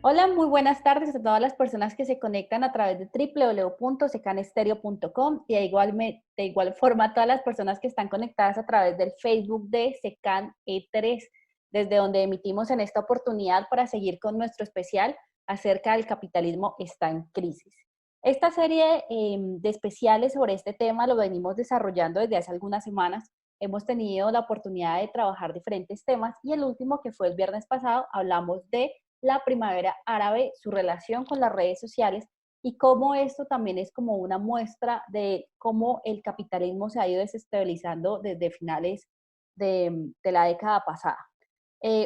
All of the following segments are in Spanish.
Hola, muy buenas tardes a todas las personas que se conectan a través de www.secanestereo.com y de igual forma a todas las personas que están conectadas a través del Facebook de Secan E3, desde donde emitimos en esta oportunidad para seguir con nuestro especial acerca del capitalismo está en crisis. Esta serie de especiales sobre este tema lo venimos desarrollando desde hace algunas semanas. Hemos tenido la oportunidad de trabajar diferentes temas y el último, que fue el viernes pasado, hablamos de la primavera árabe, su relación con las redes sociales y cómo esto también es como una muestra de cómo el capitalismo se ha ido desestabilizando desde finales de la década pasada.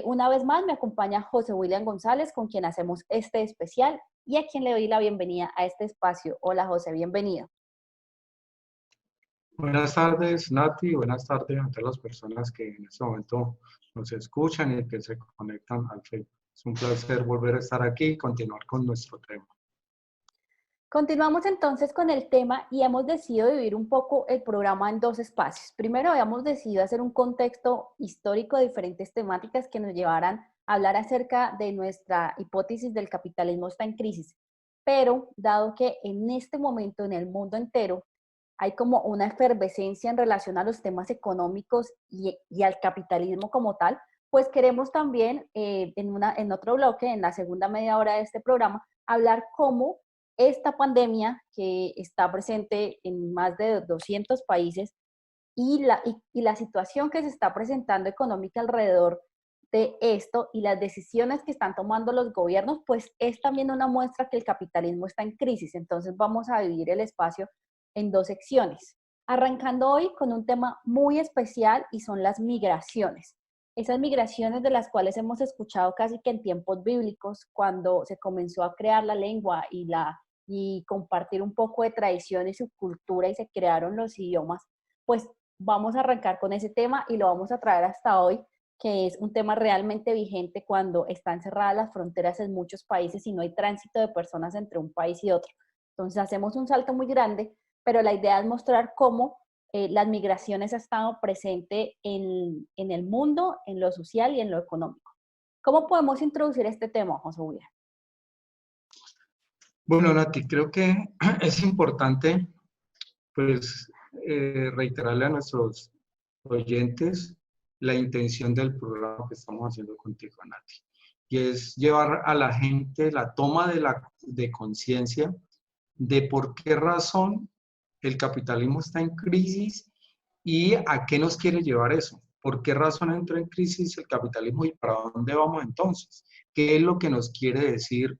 Una vez más me acompaña José William González, con quien hacemos este especial y a quien le doy la bienvenida a este espacio. Hola José, bienvenido. Buenas tardes, Nati. Buenas tardes a todas las personas que en este momento nos escuchan y que se conectan al Facebook. Es un placer volver a estar aquí y continuar con nuestro tema. Continuamos entonces con el tema y hemos decidido dividir un poco el programa en dos espacios. Primero habíamos decidido hacer un contexto histórico de diferentes temáticas que nos llevaran a hablar acerca de nuestra hipótesis del capitalismo está en crisis. Pero dado que en este momento en el mundo entero hay como una efervescencia en relación a los temas económicos y al capitalismo como tal, pues queremos también en otro bloque, en la segunda media hora de este programa, hablar cómo esta pandemia que está presente en más de 200 países y la situación que se está presentando económica alrededor de esto y las decisiones que están tomando los gobiernos, pues es también una muestra que el capitalismo está en crisis. Entonces vamos a dividir el espacio en dos secciones, arrancando hoy con un tema muy especial y son las migraciones. Esas migraciones de las cuales hemos escuchado casi que en tiempos bíblicos, cuando se comenzó a crear la lengua y compartir un poco de tradición y su cultura y se crearon los idiomas, pues vamos a arrancar con ese tema y lo vamos a traer hasta hoy, que es un tema realmente vigente cuando están cerradas las fronteras en muchos países y no hay tránsito de personas entre un país y otro. Entonces hacemos un salto muy grande, pero la idea es mostrar cómo las migraciones han estado presentes en el mundo, en lo social y en lo económico. ¿Cómo podemos introducir este tema, José William? Bueno, Nati, creo que es importante pues, reiterarle a nuestros oyentes la intención del programa que estamos haciendo contigo, Nati. Y es llevar a la gente la toma de conciencia de por qué razón el capitalismo está en crisis y a qué nos quiere llevar eso. ¿Por qué razón entró en crisis el capitalismo y para dónde vamos entonces? ¿Qué es lo que nos quiere decir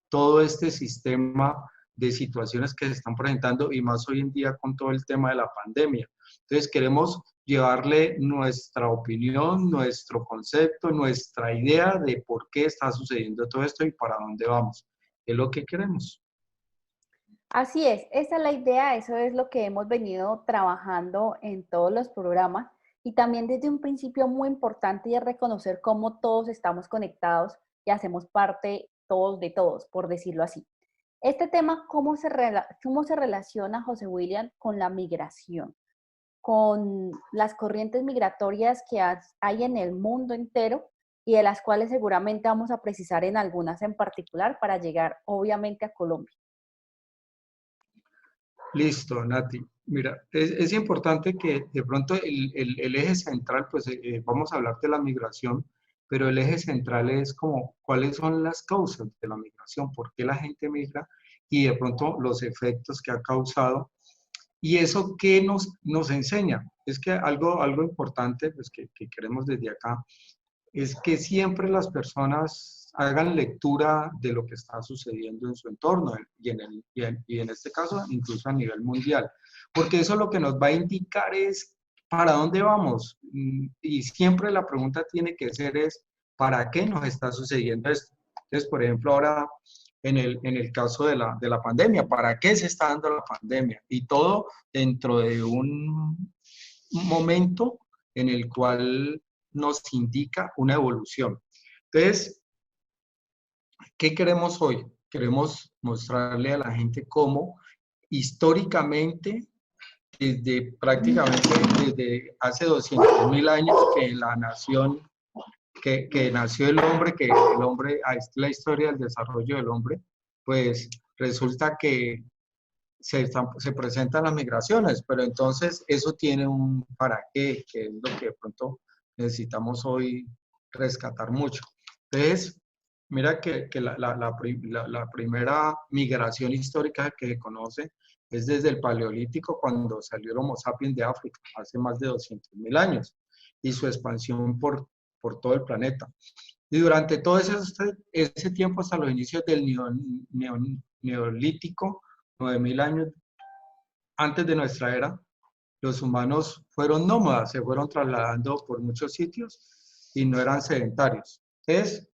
todo este sistema de situaciones que se están presentando y más hoy en día con todo el tema de la pandemia? Entonces queremos llevarle nuestra opinión, nuestro concepto, nuestra idea de por qué está sucediendo todo esto y para dónde vamos. Es lo que queremos. Así es, esa es la idea, eso es lo que hemos venido trabajando en todos los programas y también desde un principio muy importante y es reconocer cómo todos estamos conectados y hacemos parte todos de todos, por decirlo así. Este tema, cómo se relaciona, José William, con la migración, con las corrientes migratorias que hay en el mundo entero y de las cuales seguramente vamos a precisar en algunas en particular para llegar obviamente a Colombia. Listo, Nati. Mira, es importante que de pronto el eje central, pues vamos a hablar de la migración, pero el eje central es como cuáles son las causas de la migración, por qué la gente migra y de pronto los efectos que ha causado. ¿Y eso qué nos enseña? Es que algo importante pues, que queremos desde acá es que siempre las personas hagan lectura de lo que está sucediendo en su entorno y en este caso incluso a nivel mundial, porque eso lo que nos va a indicar es para dónde vamos y siempre la pregunta tiene que ser es ¿para qué nos está sucediendo esto? Entonces, por ejemplo, ahora en el caso de la pandemia, ¿para qué se está dando la pandemia? Y todo dentro de un momento en el cual nos indica una evolución. Entonces, ¿qué queremos hoy? Queremos mostrarle a la gente cómo históricamente, prácticamente desde hace 200.000 años que la nación que nació el hombre, que el hombre, es la historia del desarrollo del hombre, pues resulta que se presentan las migraciones, pero entonces eso tiene un para qué, que es lo que de pronto necesitamos hoy rescatar mucho. Entonces, mira que la primera migración histórica que se conoce es desde el Paleolítico, cuando salió el Homo sapiens de África, hace más de 200.000 años, y su expansión por todo el planeta. Y durante todo ese tiempo, hasta los inicios del Neolítico, 9.000 años antes de nuestra era, los humanos fueron nómadas, se fueron trasladando por muchos sitios y no eran sedentarios. Entonces,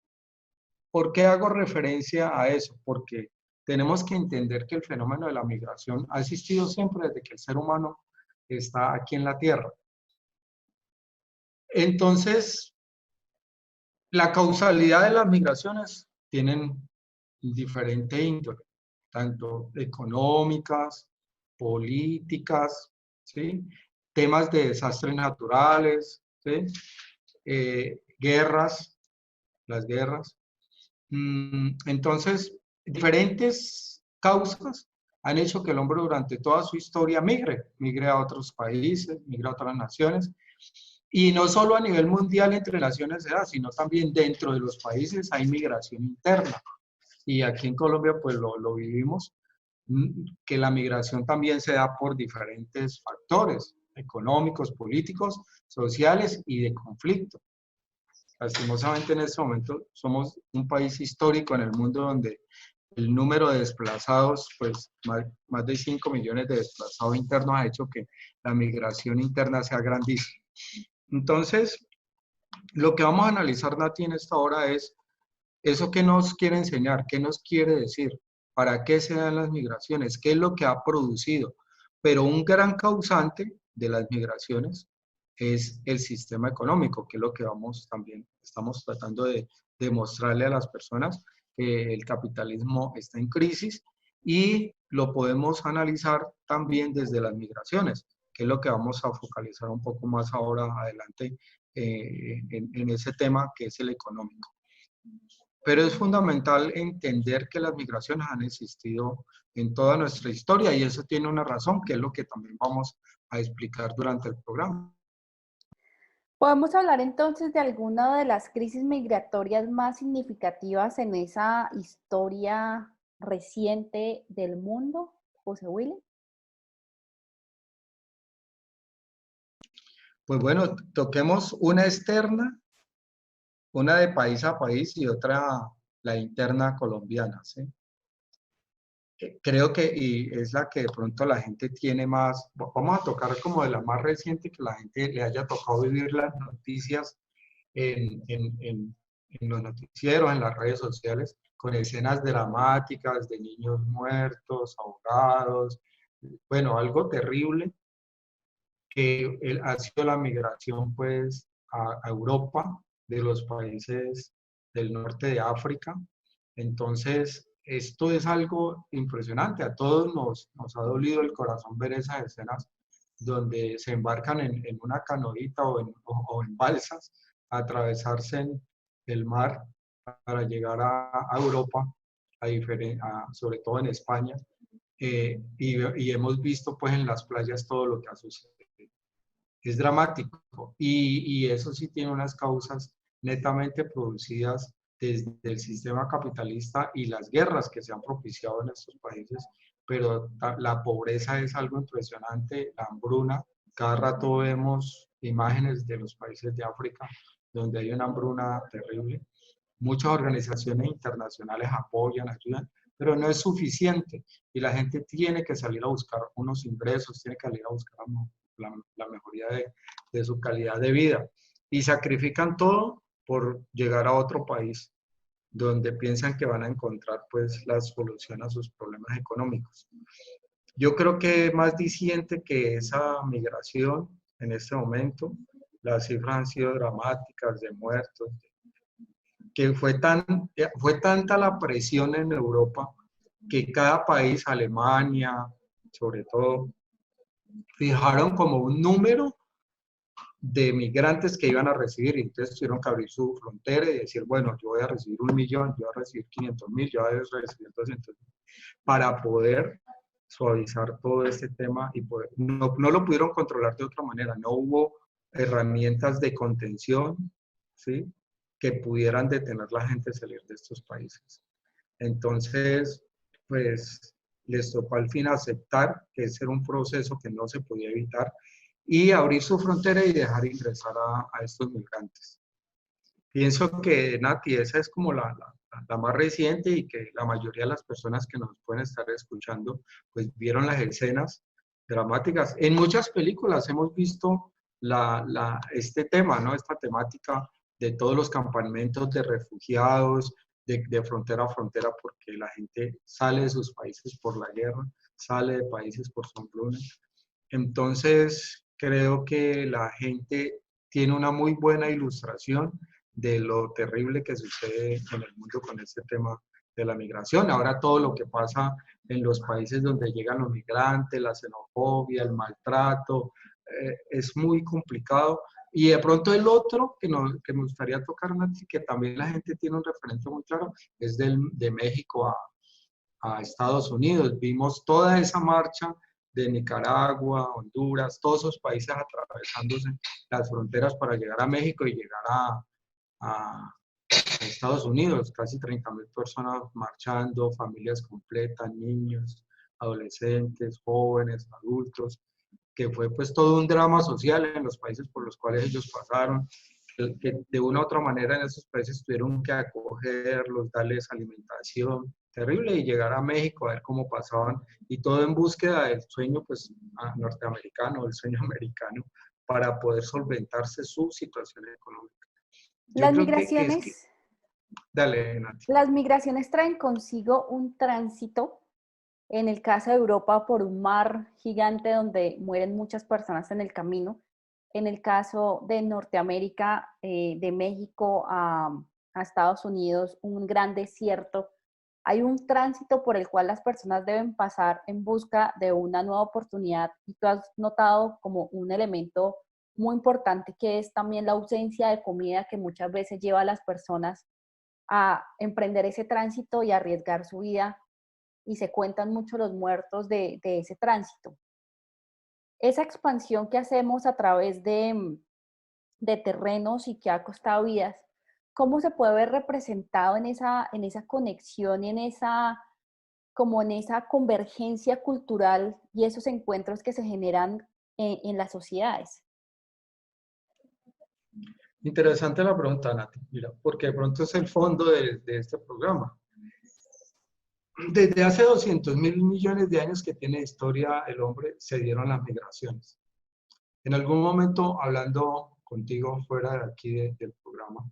¿por qué hago referencia a eso? Porque tenemos que entender que el fenómeno de la migración ha existido siempre desde que el ser humano está aquí en la Tierra. Entonces, la causalidad de las migraciones tienen diferente índole, tanto económicas, políticas, ¿sí? Temas de desastres naturales, ¿sí? Guerras, las guerras. Entonces, diferentes causas han hecho que el hombre durante toda su historia migre a otros países, migre a otras naciones, y no solo a nivel mundial entre naciones se da, sino también dentro de los países hay migración interna. Y aquí en Colombia pues lo vivimos, que la migración también se da por diferentes factores económicos, políticos, sociales y de conflicto. Lastimosamente en este momento somos un país histórico en el mundo donde el número de desplazados, pues más de 5 millones de desplazados internos ha hecho que la migración interna sea grandísima. Entonces, lo que vamos a analizar, Nati, en esta hora es eso que nos quiere enseñar, qué nos quiere decir, para qué se dan las migraciones, qué es lo que ha producido. Pero un gran causante de las migraciones es el sistema económico, que es lo que estamos tratando de demostrarle a las personas, que el capitalismo está en crisis y lo podemos analizar también desde las migraciones, que es lo que vamos a focalizar un poco más ahora adelante en ese tema que es el económico. Pero es fundamental entender que las migraciones han existido en toda nuestra historia y eso tiene una razón, que es lo que también vamos a explicar durante el programa. ¿Podemos hablar entonces de alguna de las crisis migratorias más significativas en esa historia reciente del mundo, José Willy? Pues bueno, toquemos una externa, una de país a país y otra la interna colombiana, ¿sí? Creo que y es la que de pronto la gente tiene más, vamos a tocar como de la más reciente, que la gente le haya tocado vivir las noticias en los noticieros, en las redes sociales, con escenas dramáticas de niños muertos, ahogados, bueno, algo terrible que ha sido la migración pues a Europa de los países del norte de África. Entonces, esto es algo impresionante. A todos nos ha dolido el corazón ver esas escenas donde se embarcan en una canoita o en balsas a atravesarse el mar para llegar a Europa, sobre todo en España. Y hemos visto pues en las playas todo lo que ha sucedido. Es dramático y eso sí tiene unas causas netamente producidas desde el sistema capitalista y las guerras que se han propiciado en estos países, pero la pobreza es algo impresionante, la hambruna. Cada rato vemos imágenes de los países de África donde hay una hambruna terrible. Muchas organizaciones internacionales apoyan, ayudan, pero no es suficiente y la gente tiene que salir a buscar unos ingresos, tiene que salir a buscar la mejoría de su calidad de vida y sacrifican todo por llegar a otro país donde piensan que van a encontrar pues la solución a sus problemas económicos. Yo creo que más diciente que esa migración en este momento, las cifras han sido dramáticas de muertos, que fue tanta la presión en Europa que cada país, Alemania sobre todo, fijaron como un número de migrantes que iban a recibir, y entonces tuvieron que abrir su frontera y decir, bueno, yo voy a recibir 1.000.000, yo voy a recibir 500.000, yo voy a recibir 200.000, para poder suavizar todo este tema y poder, no lo pudieron controlar de otra manera, no hubo herramientas de contención, ¿sí?, que pudieran detener a la gente de salir de estos países. Entonces, pues les tocó al fin aceptar que ese era un proceso que no se podía evitar y abrir su frontera y dejar ingresar a estos migrantes. Pienso que, Nati, esa es como la más reciente y que la mayoría de las personas que nos pueden estar escuchando, pues vieron las escenas dramáticas. En muchas películas hemos visto este tema, ¿no? Esta temática de todos los campamentos de refugiados, de frontera a frontera, porque la gente sale de sus países por la guerra, sale de países por su hambruna. Entonces, creo que la gente tiene una muy buena ilustración de lo terrible que sucede en el mundo con este tema de la migración. Ahora todo lo que pasa en los países donde llegan los migrantes, la xenofobia, el maltrato, es muy complicado. Y de pronto el otro que me gustaría tocar, Nancy, que también la gente tiene un referente muy claro, es de México a Estados Unidos. Vimos toda esa marcha de Nicaragua, Honduras, todos esos países atravesándose las fronteras para llegar a México y llegar a Estados Unidos, casi 30.000 personas marchando, familias completas, niños, adolescentes, jóvenes, adultos, que fue pues todo un drama social en los países por los cuales ellos pasaron, que de una u otra manera en esos países tuvieron que acogerlos, darles alimentación, terrible, y llegar a México a ver cómo pasaban, y todo en búsqueda del sueño pues norteamericano, el sueño americano, para poder solventarse su situación económica. Yo Las creo que es que... migraciones, Dale, Nati. las migraciones traen consigo un tránsito, en el caso de Europa, por un mar gigante donde mueren muchas personas en el camino. En el caso de Norteamérica, de México a Estados Unidos, un gran desierto. Hay un tránsito por el cual las personas deben pasar en busca de una nueva oportunidad, y tú has notado como un elemento muy importante que es también la ausencia de comida, que muchas veces lleva a las personas a emprender ese tránsito y arriesgar su vida, y se cuentan mucho los muertos de ese tránsito. Esa expansión que hacemos a través de terrenos y que ha costado vidas, ¿cómo se puede ver representado en esa conexión y como en esa convergencia cultural y esos encuentros que se generan en las sociedades? Interesante la pregunta, Nati. Mira, porque de pronto es el fondo de este programa. Desde hace 200.000 millones de años que tiene historia el hombre, se dieron las migraciones. En algún momento, hablando contigo fuera de aquí del programa,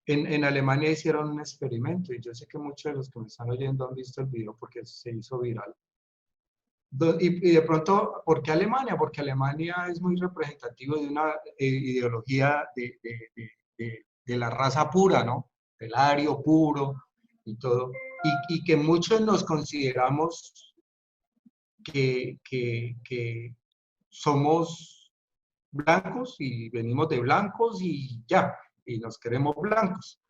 en Alemania hicieron un experimento, y yo sé que muchos de los que me están oyendo han visto el video porque se hizo viral. Y de pronto, ¿por qué Alemania? Porque Alemania es muy representativo de una ideología de la raza pura, ¿no? Del ario puro y todo. Y que muchos nos consideramos que somos blancos y venimos de blancos y ya, y nos queremos blancos.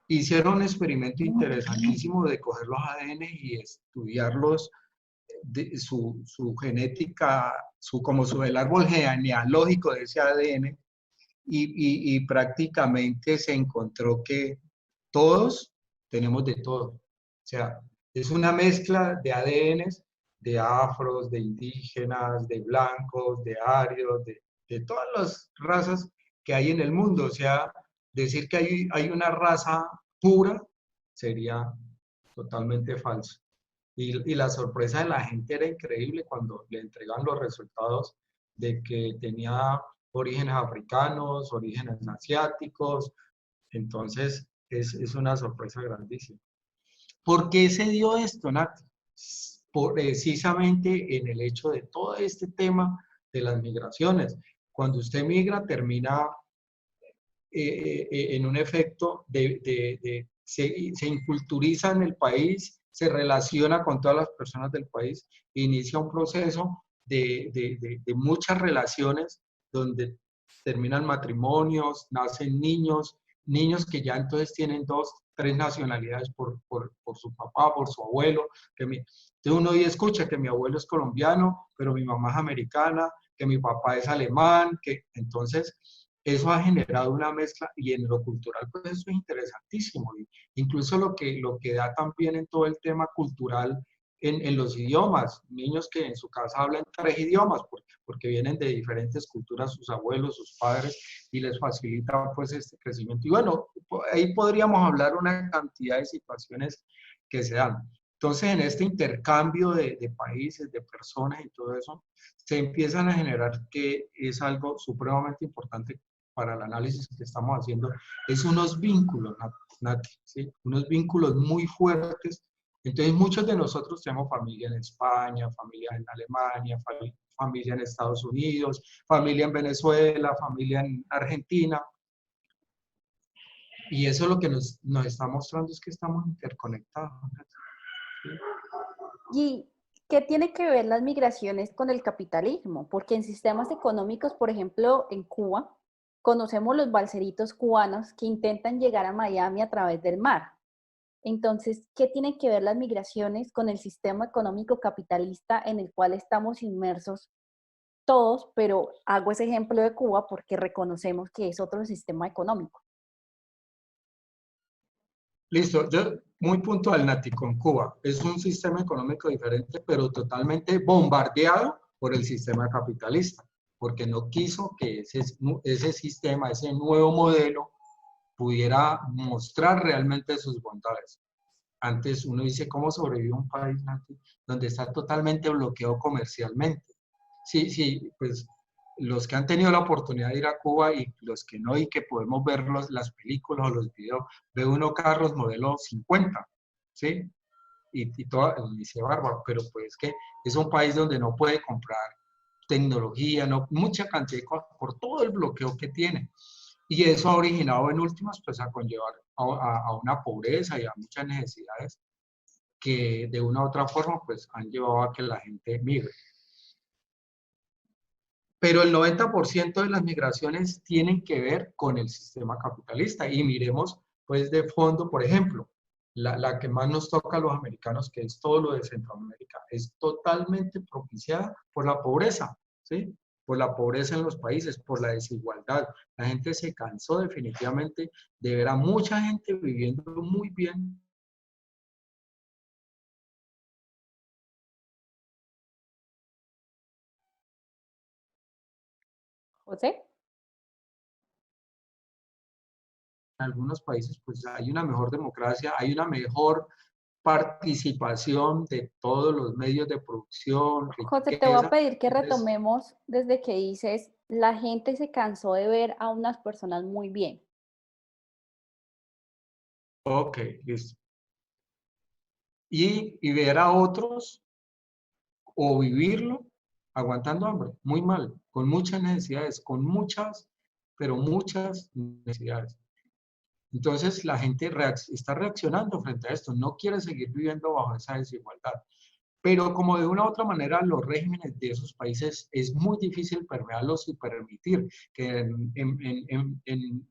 Hicieron un experimento interesantísimo de coger los ADN y estudiarlos, su genética, como el árbol genealógico de ese ADN, y prácticamente se encontró que todos tenemos de todo. O sea, es una mezcla de ADNs, de afros, de indígenas, de blancos, de arios, de todas las razas que hay en el mundo. O sea, decir que hay una raza pura sería totalmente falso. Y la sorpresa de la gente era increíble cuando le entregan los resultados de que tenía orígenes africanos, orígenes asiáticos. Entonces, es una sorpresa grandísima. ¿Por qué se dio esto, Nati? Precisamente en el hecho de todo este tema de las migraciones. Cuando usted migra, termina en un efecto se inculturiza en el país, se relaciona con todas las personas del país, inicia un proceso de muchas relaciones donde terminan matrimonios, nacen niños, niños que ya entonces tienen dos, tres nacionalidades por su papá, por su abuelo, entonces uno hoy escucha que mi abuelo es colombiano, pero mi mamá es americana, que mi papá es alemán, que entonces eso ha generado una mezcla y en lo cultural pues eso es interesantísimo. Incluso lo que da también en todo el tema cultural en los idiomas, niños que en su casa hablan tres idiomas porque vienen de diferentes culturas, sus abuelos, sus padres, y les facilita pues este crecimiento. Y bueno, ahí podríamos hablar una cantidad de situaciones que se dan. Entonces, en este intercambio de países, de personas y todo eso, se empiezan a generar que es algo supremamente importante para el análisis que estamos haciendo, es unos vínculos, Nati, ¿sí? Unos vínculos muy fuertes. Entonces, muchos de nosotros tenemos familia en España, familia en Alemania, familia en Estados Unidos, familia en Venezuela, familia en Argentina, y eso lo que nos está mostrando es que estamos interconectados. ¿Sí? ¿Y qué tiene que ver las migraciones con el capitalismo? Porque en sistemas económicos, por ejemplo, en Cuba, conocemos los balseritos cubanos que intentan llegar a Miami a través del mar. Entonces, ¿qué tienen que ver las migraciones con el sistema económico capitalista en el cual estamos inmersos todos? Pero hago ese ejemplo de Cuba porque reconocemos que es otro sistema económico. Listo, yo muy puntual, Nati, con Cuba. Es un sistema económico diferente, pero totalmente bombardeado por el sistema capitalista, porque no quiso que ese sistema, ese nuevo modelo, pudiera mostrar realmente sus bondades. Antes uno dice, ¿cómo sobrevive un país, Nati, donde está totalmente bloqueado comercialmente? Sí, sí, pues los que han tenido la oportunidad de ir a Cuba y los que no, y que podemos ver las películas o los videos, ve uno carros modelo 50, ¿sí? Y dice bárbaro, pero pues que es un país donde no puede comprar tecnología, no, mucha cantidad de cosas por todo el bloqueo que tiene. Y eso ha originado en últimas pues a conllevar a una pobreza y a muchas necesidades que de una u otra forma pues han llevado a que la gente migre. Pero el 90% de las migraciones tienen que ver con el sistema capitalista. Y miremos, pues, de fondo, por ejemplo, la que más nos toca a los americanos, que es todo lo de Centroamérica, es totalmente propiciada por la pobreza, ¿sí? Por la pobreza en los países, por la desigualdad. La gente se cansó definitivamente de ver a mucha gente viviendo muy bien. José. En algunos países, pues, hay una mejor democracia, hay una mejor participación de todos los medios de producción, José, te voy a riqueza. pedir que Entonces, retomemos desde que dices, la gente se cansó de ver a unas personas muy bien. ok, listo. Y ver a otros o vivirlo aguantando hambre, muy mal, con muchas necesidades, con muchas, pero muchas necesidades. Entonces la gente está reaccionando frente a esto, no quiere seguir viviendo bajo esa desigualdad. Pero como de una u otra manera los regímenes de esos países es muy difícil permearlos y permitir que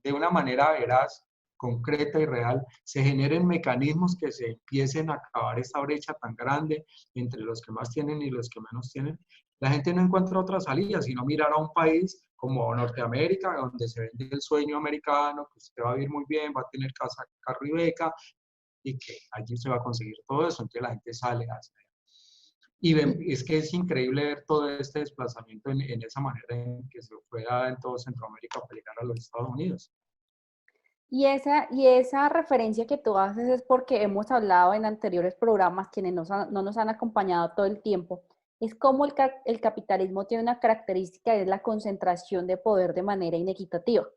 de una manera veraz, concreta y real se generen mecanismos que se empiecen a acabar esta brecha tan grande entre los que más tienen y los que menos tienen. La gente no encuentra otra salida, sino mirar a un país como Norteamérica, donde se vende el sueño americano, que usted va a vivir muy bien, va a tener casa, carro y beca, y que allí se va a conseguir todo eso. Entonces la gente sale hacia y Y, es que es increíble ver todo este desplazamiento en esa manera en que se fue dada en todo Centroamérica para llegar a los Estados Unidos. y esa referencia que tú haces es porque hemos hablado en anteriores programas, quienes no nos han acompañado todo el tiempo, es como el capitalismo tiene una característica, es la concentración de poder de manera inequitativa,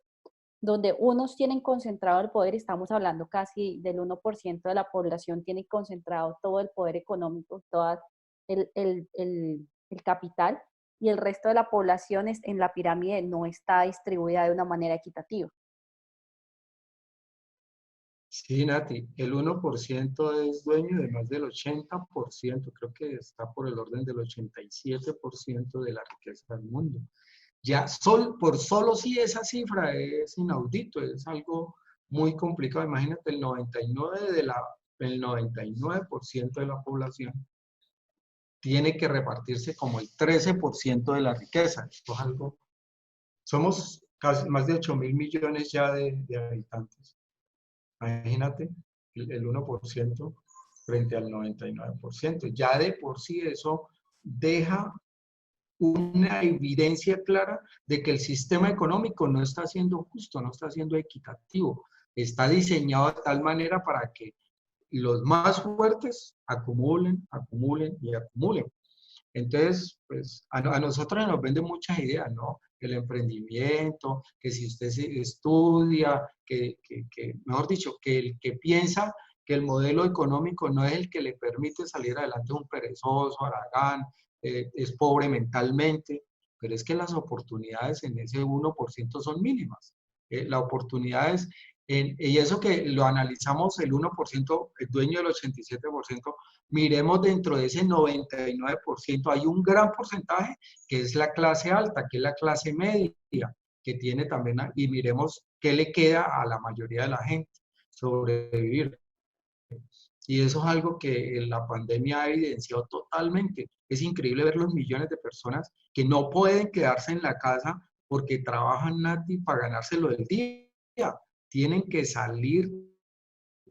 donde unos tienen concentrado el poder, estamos hablando casi del 1% de la población tiene concentrado todo el poder económico, todo el capital, y el resto de la población en la pirámide no está distribuida de una manera equitativa. Sí, Nati, el 1% es dueño de más del 80%, creo que está por el orden del 87% de la riqueza del mundo. Ya por solo sí esa cifra es inaudito, es algo muy complicado. Imagínate, el 99% de la población tiene que repartirse como el 13% de la riqueza. Esto es algo, somos casi más de 8.000 millones ya de habitantes. Imagínate, el 1% frente al 99%. Ya de por sí eso deja una evidencia clara de que el sistema económico no está siendo justo, no está siendo equitativo. Está diseñado de tal manera para que los más fuertes acumulen, acumulen y acumulen. Entonces, pues a nosotros nos venden muchas ideas, ¿no? El emprendimiento, que si usted estudia, mejor dicho, que el que piensa que el modelo económico no es el que le permite salir adelante, un perezoso, haragán, es pobre mentalmente, pero es que las oportunidades en ese 1% son mínimas. Las oportunidades, y eso que lo analizamos el 1%, el dueño del 87%, miremos dentro de ese 99%, hay un gran porcentaje que es la clase alta, que es la clase media, que tiene también, y miremos qué le queda a la mayoría de la gente, sobrevivir. Y eso es algo que la pandemia ha evidenciado totalmente. Es increíble ver los millones de personas que no pueden quedarse en la casa porque trabajan nati para ganárselo del día. Tienen que salir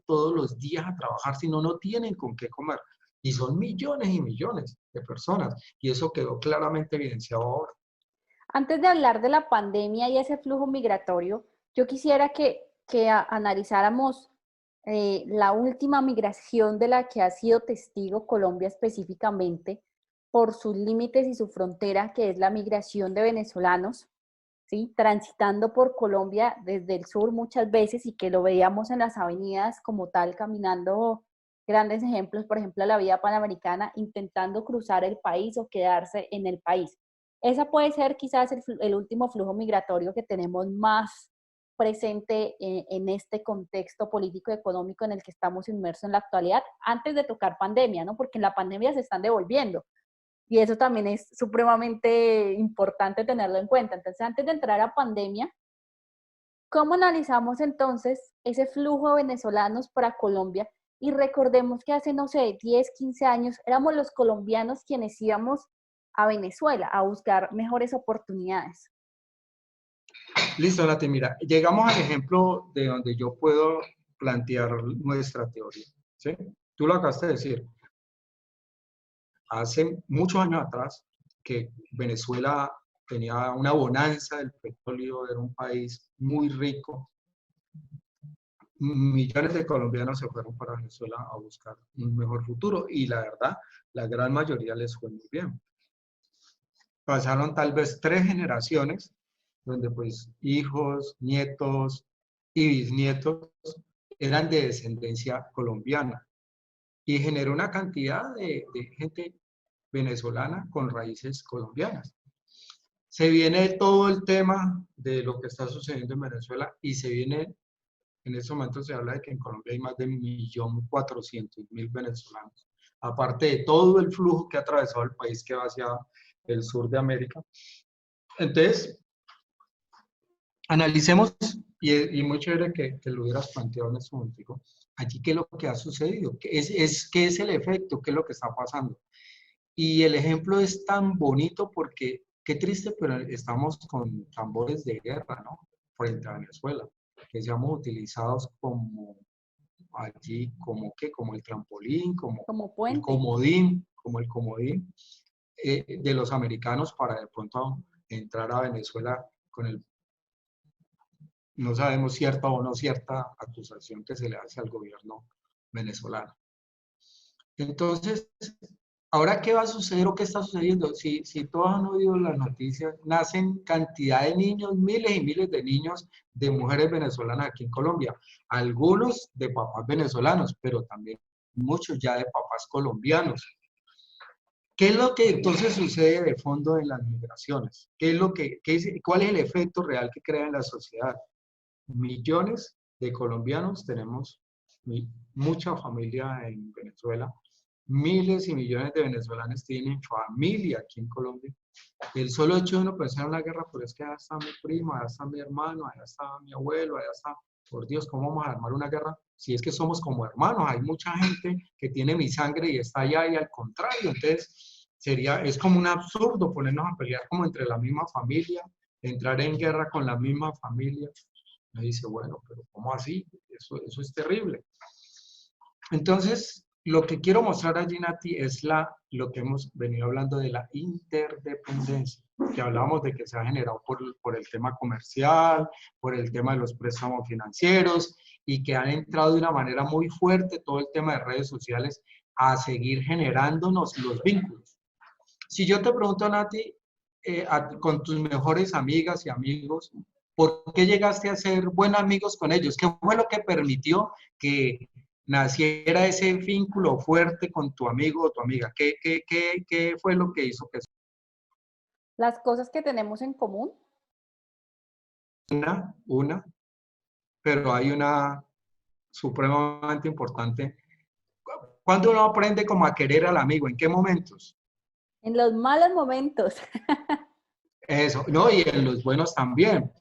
todos los días a trabajar, si no, no tienen con qué comer. Y son millones y millones de personas. Y eso quedó claramente evidenciado ahora. Antes de hablar de la pandemia y ese flujo migratorio, yo quisiera que analizáramos la última migración de la que ha sido testigo Colombia específicamente por sus límites y su frontera, que es la migración de venezolanos, ¿sí? Transitando por Colombia desde el sur muchas veces y que lo veíamos en las avenidas como tal, caminando grandes ejemplos, por ejemplo, la vía panamericana, intentando cruzar el país o quedarse en el país. Esa puede ser quizás el último flujo migratorio que tenemos más presente en este contexto político y económico en el que estamos inmersos en la actualidad, antes de tocar pandemia, ¿no? Porque en la pandemia se están devolviendo. Y eso también es supremamente importante tenerlo en cuenta. Entonces, antes de entrar a pandemia, ¿cómo analizamos entonces ese flujo de venezolanos para Colombia? Y recordemos que hace, no sé, 10, 15 años éramos los colombianos quienes íbamos a Venezuela a buscar mejores oportunidades. Listo, Nati, mira, llegamos al ejemplo de donde yo puedo plantear nuestra teoría, ¿sí? Tú lo acabaste de decir. Hace muchos años atrás, que Venezuela tenía una bonanza del petróleo, era un país muy rico, millones de colombianos se fueron para Venezuela a buscar un mejor futuro y la verdad, la gran mayoría les fue muy bien. Pasaron tal vez 3 generaciones donde pues hijos, nietos y bisnietos eran de descendencia colombiana y generó una cantidad de gente venezolana con raíces colombianas. Se viene todo el tema de lo que está sucediendo en Venezuela y se viene, en este momento se habla de que en Colombia hay más de 1.400.000 venezolanos, aparte de todo el flujo que ha atravesado el país que va hacia el sur de América. Entonces, analicemos, y muy chévere que lo hubieras planteado en este momento, allí qué es lo que ha sucedido, qué es el efecto, qué es lo que está pasando. Y el ejemplo es tan bonito porque, qué triste, pero estamos con tambores de guerra, ¿no? Frente a Venezuela, que seamos utilizados como allí, como el trampolín, Como puente. como el comodín de los americanos para de pronto entrar a Venezuela con el, no sabemos cierta o no cierta acusación que se le hace al gobierno venezolano. Entonces, ¿ahora qué va a suceder o qué está sucediendo? Si todos han oído las noticias, nacen cantidad de niños, miles y miles de niños de mujeres venezolanas aquí en Colombia. Algunos de papás venezolanos, pero también muchos ya de papás colombianos. ¿Qué es lo que entonces sucede de fondo en las migraciones? ¿Cuál es el efecto real que crea en la sociedad? Millones de colombianos tenemos mucha familia en Venezuela, miles y millones de venezolanos tienen familia aquí en Colombia. El solo hecho de uno pensar en una guerra, pero es que allá está mi primo, allá está mi hermano, allá está mi abuelo, allá está, por Dios, ¿cómo vamos a armar una guerra? Si es que somos como hermanos, hay mucha gente que tiene mi sangre y está allá y al contrario, entonces es como un absurdo ponernos a pelear como entre la misma familia, entrar en guerra con la misma familia. Me dice, bueno, pero ¿cómo así? Eso es terrible. Entonces, lo que quiero mostrar allí, Nati, es lo que hemos venido hablando de la interdependencia, que hablábamos de que se ha generado por el tema comercial, por el tema de los préstamos financieros, y que han entrado de una manera muy fuerte todo el tema de redes sociales a seguir generándonos los vínculos. Si yo te pregunto, Nati, con tus mejores amigas y amigos, ¿por qué llegaste a ser buenos amigos con ellos? ¿Qué fue lo que permitió que naciera ese vínculo fuerte con tu amigo o tu amiga? ¿Qué fue lo que hizo que Las cosas que tenemos en común. una, pero hay una supremamente importante? ¿Cuándo uno aprende como a querer al amigo? ¿En qué momentos? En los malos momentos. Eso, no, y en los buenos también.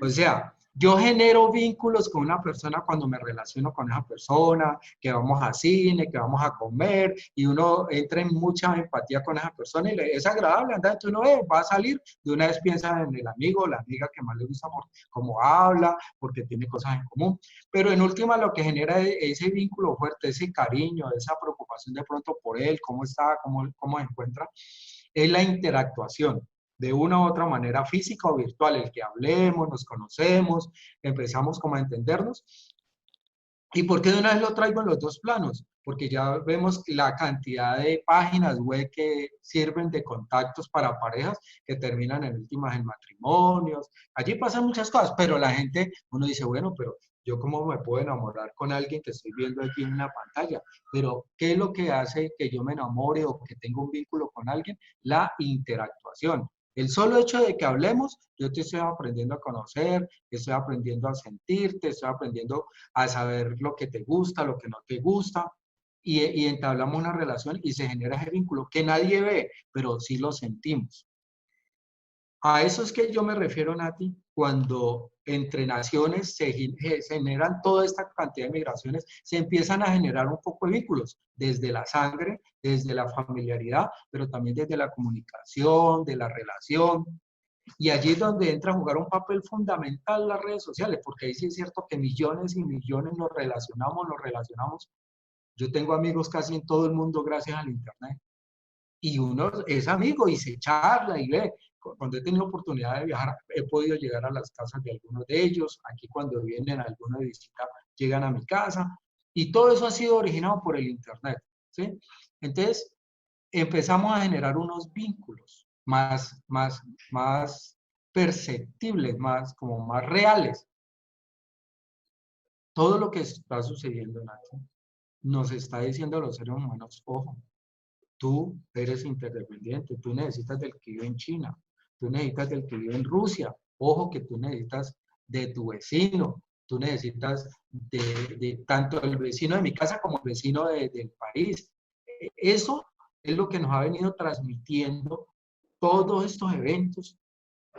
O sea, yo genero vínculos con una persona cuando me relaciono con esa persona, que vamos a cine, que vamos a comer, y uno entra en mucha empatía con esa persona y es agradable, andar, tú no va a salir, de una vez piensa en el amigo o la amiga que más le gusta por cómo habla, porque tiene cosas en común. Pero en última lo que genera ese vínculo fuerte, ese cariño, esa preocupación de pronto por él, cómo está, cómo se encuentra, es la interactuación de una u otra manera, física o virtual, el que hablemos, nos conocemos, empezamos como a entendernos. ¿Y por qué de una vez lo traigo en los dos planos? Porque ya vemos la cantidad de páginas web que sirven de contactos para parejas que terminan en últimas en matrimonios. Allí pasan muchas cosas, pero la gente, uno dice, bueno, pero yo cómo me puedo enamorar con alguien que estoy viendo aquí en una pantalla. Pero, ¿qué es lo que hace que yo me enamore o que tenga un vínculo con alguien? La interactuación. El solo hecho de que hablemos, yo te estoy aprendiendo a conocer, estoy aprendiendo a sentirte, estoy aprendiendo a saber lo que te gusta, lo que no te gusta, y entablamos una relación y se genera ese vínculo que nadie ve, pero sí lo sentimos. A eso es que yo me refiero, Nati, cuando entre naciones se generan toda esta cantidad de migraciones, se empiezan a generar un poco de vínculos, desde la sangre, desde la familiaridad, pero también desde la comunicación, de la relación. Y allí es donde entra a jugar un papel fundamental las redes sociales, porque ahí sí es cierto que millones y millones nos relacionamos. Yo tengo amigos casi en todo el mundo gracias al Internet. Y uno es amigo y se charla y ve. Cuando he tenido oportunidad de viajar, he podido llegar a las casas de algunos de ellos. Aquí cuando vienen algunos de visita, llegan a mi casa. Y todo eso ha sido originado por el Internet, ¿sí? Entonces, empezamos a generar unos vínculos más perceptibles, como más reales. Todo lo que está sucediendo, Nacho, nos está diciendo a los seres humanos, ojo, tú eres interdependiente, tú necesitas del que vive en China, tú necesitas del que vive en Rusia, ojo que tú necesitas de tu vecino, tú necesitas de tanto el vecino de mi casa como el vecino del país. Eso es lo que nos ha venido transmitiendo todos estos eventos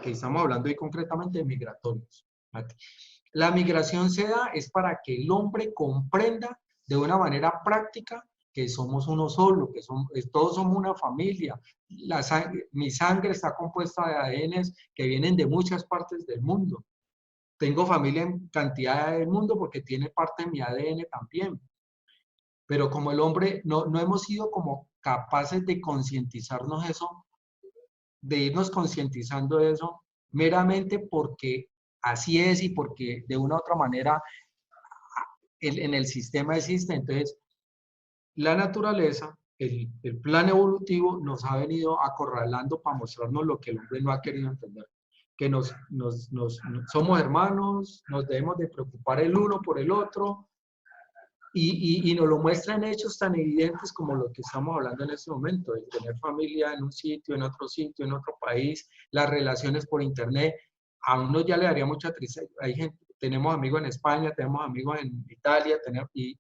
que estamos hablando hoy concretamente de migratorios. La migración se da es para que el hombre comprenda de una manera práctica que somos uno solo, todos somos una familia. Mi sangre está compuesta de ADNs que vienen de muchas partes del mundo. Tengo familia en cantidad del mundo porque tiene parte de mi ADN también. Pero como el hombre no hemos sido como capaces de concientizarnos eso, de irnos concientizando de eso, meramente porque así es y porque de una u otra manera en el sistema existe. Entonces, la naturaleza, el plan evolutivo nos ha venido acorralando para mostrarnos lo que el hombre no ha querido entender. Que somos hermanos, nos debemos de preocupar el uno por el otro, y nos lo muestran hechos tan evidentes como lo que estamos hablando en este momento, de tener familia en un sitio, en otro país, las relaciones por internet. A uno ya le daría mucha tristeza. Hay gente, tenemos amigos en España, tenemos amigos en Italia, y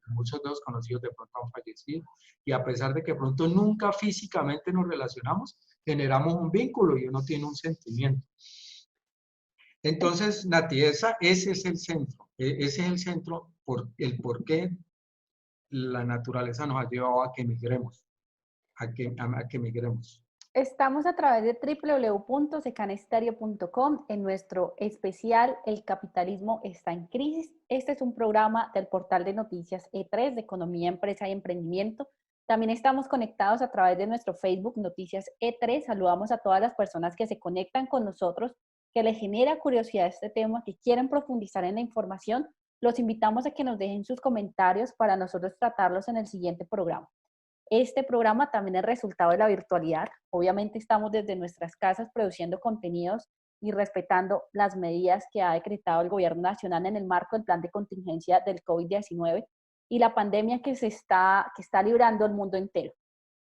muchos de los conocidos de pronto han fallecido. Y a pesar de que pronto nunca físicamente nos relacionamos, generamos un vínculo y uno tiene un sentimiento. Entonces, Nati, ese es el centro. Ese es el centro el por qué la naturaleza nos ha llevado a que migremos, a que migremos. Estamos a través de www.secanestereo.com en nuestro especial El capitalismo está en crisis. Este es un programa del portal de noticias E3 de Economía, Empresa y Emprendimiento. También estamos conectados a través de nuestro Facebook Noticias E3. Saludamos a todas las personas que se conectan con nosotros, que les genera curiosidad este tema, que quieren profundizar en la información. Los invitamos a que nos dejen sus comentarios para nosotros tratarlos en el siguiente programa. Este programa también es resultado de la virtualidad. Obviamente estamos desde nuestras casas produciendo contenidos y respetando las medidas que ha decretado el gobierno nacional en el marco del plan de contingencia del COVID-19 y la pandemia que está librando el mundo entero.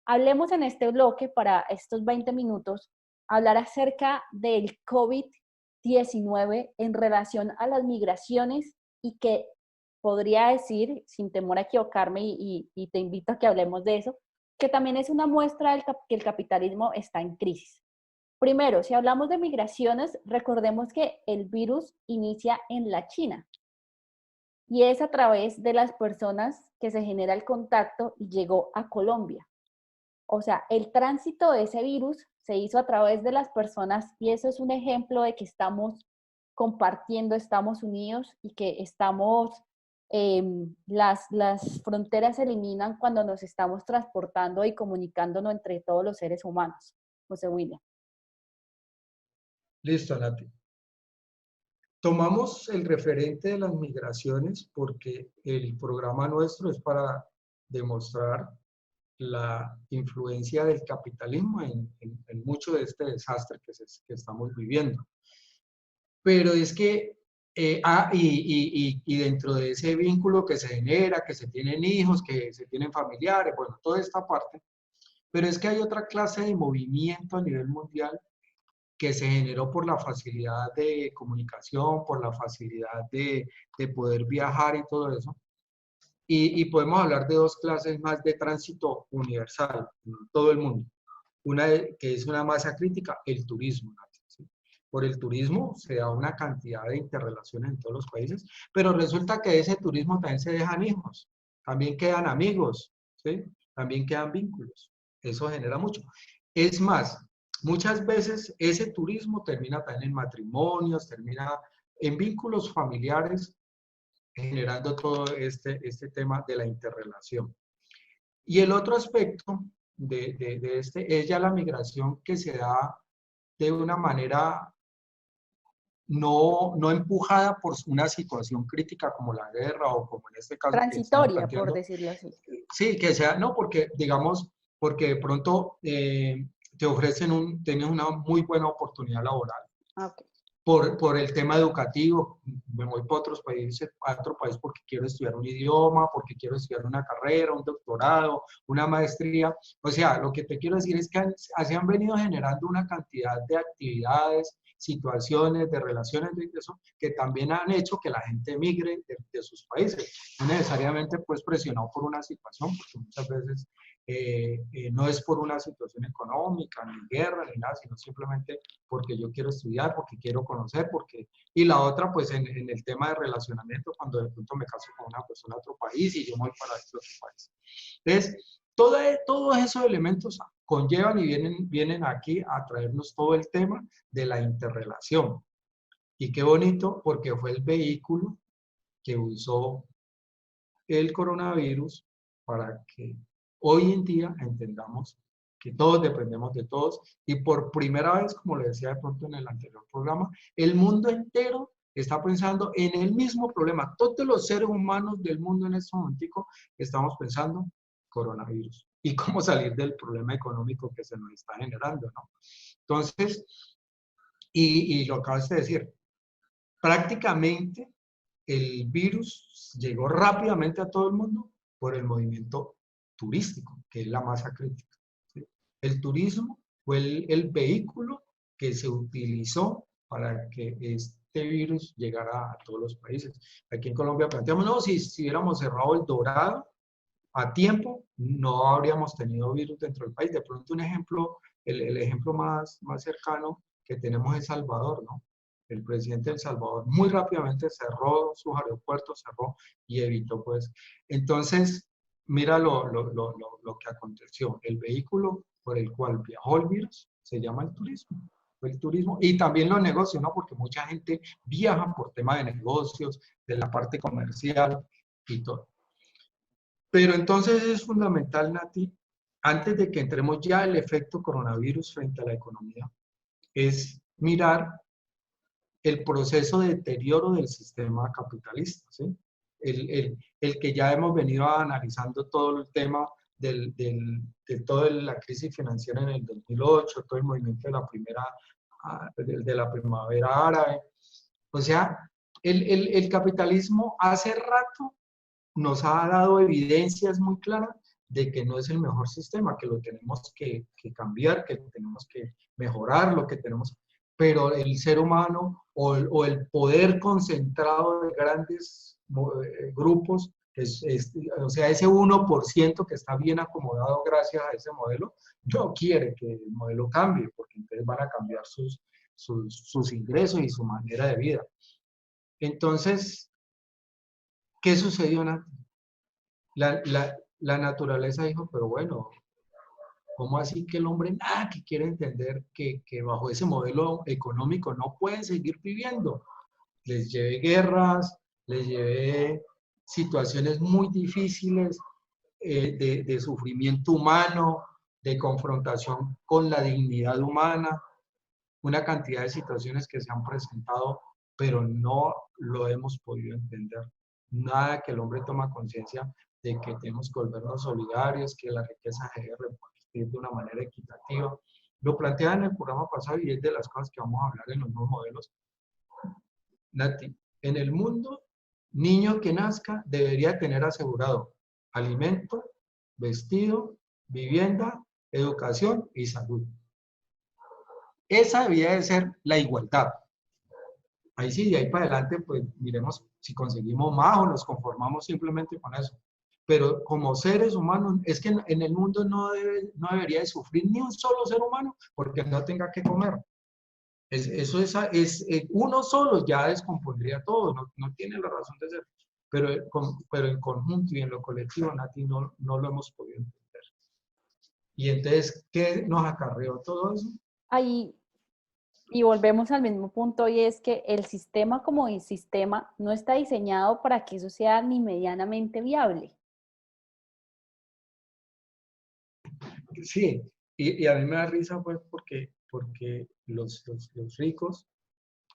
Hablemos en este bloque para estos 20 minutos, hablar acerca del COVID-19 en relación a las migraciones y que podría decir, sin temor a equivocarme, y te invito a que hablemos de eso, que también es una muestra que el capitalismo está en crisis. Primero, si hablamos de migraciones, recordemos que el virus inicia en la China y es a través de las personas que se genera el contacto y llegó a Colombia. O sea, el tránsito de ese virus se hizo a través de las personas y eso es un ejemplo de que estamos compartiendo, estamos unidos y que estamos, las fronteras se eliminan cuando nos estamos transportando y comunicándonos entre todos los seres humanos. José William. Listo, Nati. Tomamos el referente de las migraciones porque el programa nuestro es para demostrar la influencia del capitalismo en mucho de este desastre que estamos viviendo. Pero es que, y dentro de ese vínculo que se genera, que se tienen hijos, que se tienen familiares, bueno, toda esta parte, pero es que hay otra clase de movimiento a nivel mundial que se generó por la facilidad de comunicación, por la facilidad de poder viajar y todo eso. Y podemos hablar de dos clases más de tránsito universal en todo el mundo. Una que es una masa crítica, el turismo. ¿Sí? Por el turismo se da una cantidad de interrelaciones en todos los países, pero resulta que de ese turismo también se dejan hijos, también quedan amigos, ¿sí? También quedan vínculos. Eso genera mucho. Es más, muchas veces ese turismo termina también en matrimonios, termina en vínculos familiares, generando todo este tema de la interrelación. Y el otro aspecto de este es ya la migración que se da de una manera no empujada por una situación crítica como la guerra o como en este caso que estamos Transitoria, por planteando. decirlo así. Sí, que sea, no, porque digamos, porque de pronto te ofrecen tienes una muy buena oportunidad laboral. Okay. Por el tema educativo, me voy para otros países, a otro país porque quiero estudiar un idioma, porque quiero estudiar una carrera, un doctorado, una maestría. O sea, lo que te quiero decir es que se han venido generando una cantidad de actividades, situaciones, de relaciones de ingreso que también han hecho que la gente migre de sus países. No necesariamente pues presionado por una situación, porque muchas veces no es por una situación económica, ni guerra, ni nada, sino simplemente porque yo quiero estudiar, porque quiero conocer, y la otra, pues en el tema de relacionamiento, cuando de pronto me caso con una persona de otro país y yo me voy para otro país. Entonces, todos esos elementos conllevan y vienen aquí a traernos todo el tema de la interrelación. Y qué bonito, porque fue el vehículo que usó el coronavirus para que hoy en día entendamos que todos dependemos de todos y por primera vez, como le decía de pronto en el anterior programa, el mundo entero está pensando en el mismo problema. Todos los seres humanos del mundo en este momento estamos pensando coronavirus y cómo salir del problema económico que se nos está generando, ¿no? Entonces, y lo acabas de decir, prácticamente el virus llegó rápidamente a todo el mundo por el movimiento turístico, que es la masa crítica. ¿Sí? El turismo fue el vehículo que se utilizó para que este virus llegara a todos los países. Aquí en Colombia planteamos, no, si hubiéramos cerrado el Dorado a tiempo, no habríamos tenido virus dentro del país. De pronto un ejemplo, el ejemplo más cercano que tenemos es Salvador, ¿no? El presidente de El Salvador muy rápidamente cerró sus aeropuertos, cerró y evitó, pues. Entonces, mira lo que aconteció. El vehículo por el cual viajó el virus se llama el turismo. Fue el turismo y también los negocios, ¿no? Porque mucha gente viaja por tema de negocios, de la parte comercial y todo. Pero entonces es fundamental, Nati, antes de que entremos ya el efecto coronavirus frente a la economía, es mirar el proceso de deterioro del sistema capitalista, ¿sí? El que ya hemos venido analizando todo el tema de toda la crisis financiera en el 2008, todo el movimiento de la de la primavera árabe. O sea, el capitalismo hace rato nos ha dado evidencias muy claras de que no es el mejor sistema, que lo tenemos que cambiar, que tenemos que mejorar, lo que tenemos, pero el ser humano o el poder concentrado de grandes grupos, o sea, ese 1% que está bien acomodado gracias a ese modelo, no quiere que el modelo cambie, porque entonces van a cambiar sus ingresos y su manera de vida. Entonces, ¿qué sucedió, Nati? La naturaleza dijo, pero bueno, ¿cómo así que el hombre nada que quiere entender que bajo ese modelo económico no pueden seguir viviendo? Les llevé guerras, les llevé situaciones muy difíciles de sufrimiento humano, de confrontación con la dignidad humana, una cantidad de situaciones que se han presentado, pero no lo hemos podido entender. Nada que el hombre toma conciencia de que tenemos que volvernos solidarios, que la riqueza se debe repartir de una manera equitativa. Lo planteaba en el programa pasado y es de las cosas que vamos a hablar en los nuevos modelos. Nati, en el mundo, niño que nazca debería tener asegurado alimento, vestido, vivienda, educación y salud. Esa debía de ser la igualdad. Ahí sí, de ahí para adelante, pues miremos si conseguimos más o nos conformamos simplemente con eso. Pero como seres humanos, es que en el mundo no debería de sufrir ni un solo ser humano porque no tenga que comer. Uno solo ya descompondría todo, no tiene la razón de ser. Pero en conjunto y en lo colectivo, Nati, no lo hemos podido entender. Y entonces, ¿qué nos acarreó todo eso? Ahí, y volvemos al mismo punto, y es que el sistema como el sistema no está diseñado para que eso sea ni medianamente viable. Sí, y a mí me da risa pues porque los ricos,